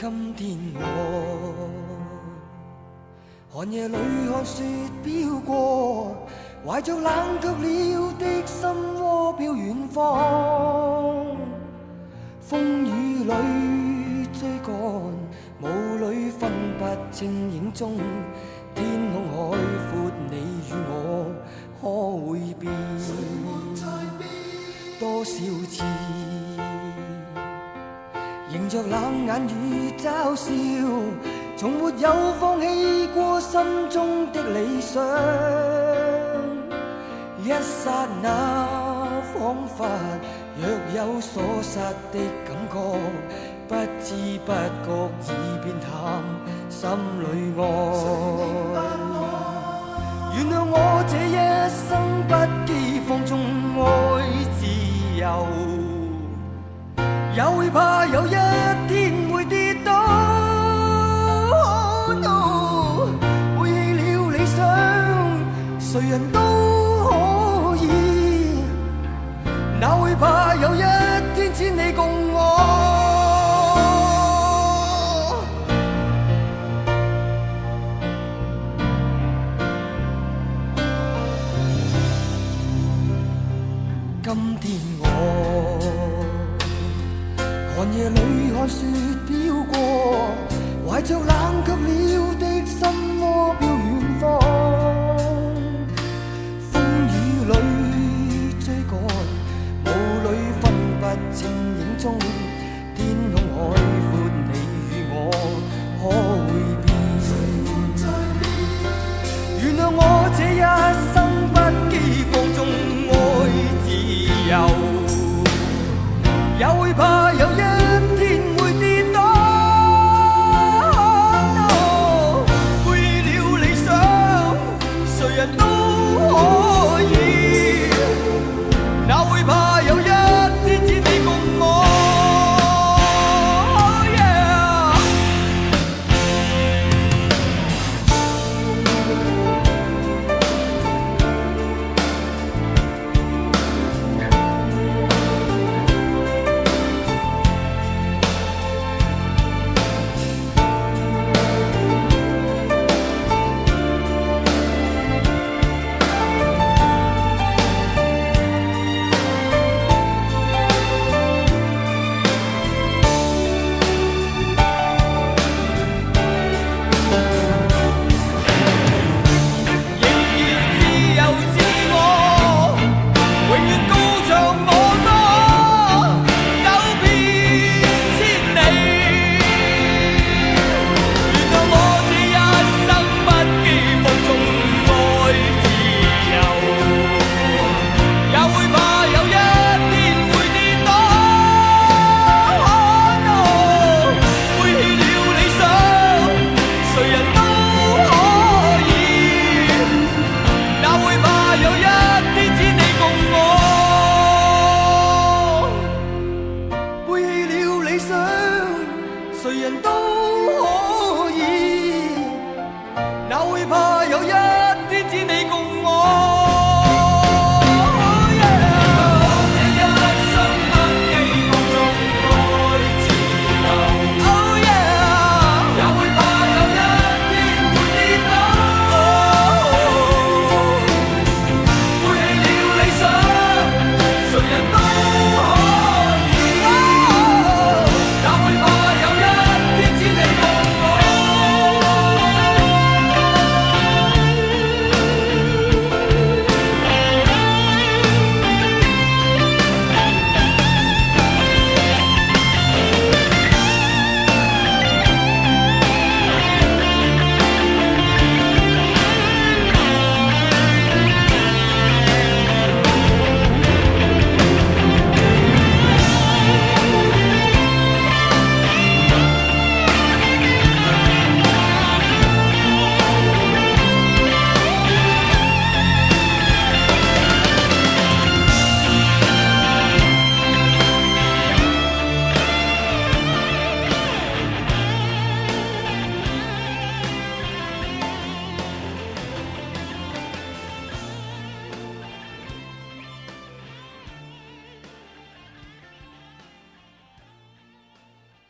今天我寒夜裏看雪飄過，懷着冷卻了的心窩飄遠方。風雨裏追趕，霧裏分不清影蹤。天空海闊，你與我可會變？多少次迎着冷眼與嘲笑，從沒有放棄過心中的理想。一剎那彷彿若有所失的感覺，不知不覺已變淡心裏愛。原諒我這一生不羈放縱愛自由，也會怕有一天會跌倒。背棄了理想，誰人都可以，哪會怕有一天千里共我。今天我寒夜裏看雪飄過，懷着冷卻了的心窩飄遠方。風雨裏追趕，霧裏分不清影蹤。天空海闊，你與我可會變？原諒我這一生不羈放縱愛自由，也會怕有一